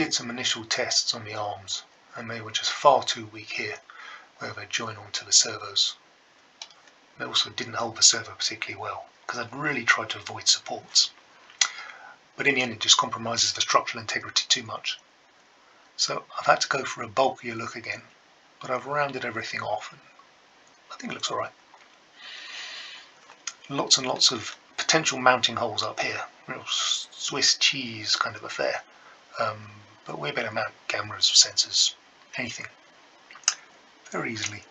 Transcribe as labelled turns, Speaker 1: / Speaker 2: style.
Speaker 1: did some initial tests on the arms, and they were just far too weak here, where they join onto the servos. They also didn't hold the servo particularly well, because I'd really tried to avoid supports. But in the end it just compromises the structural integrity too much. So I've had to go for a bulkier look again, but I've rounded everything off and I think it looks alright. Lots and lots of potential mounting holes up here, real Swiss cheese kind of affair. But we're going to mount cameras, sensors, anything, very easily.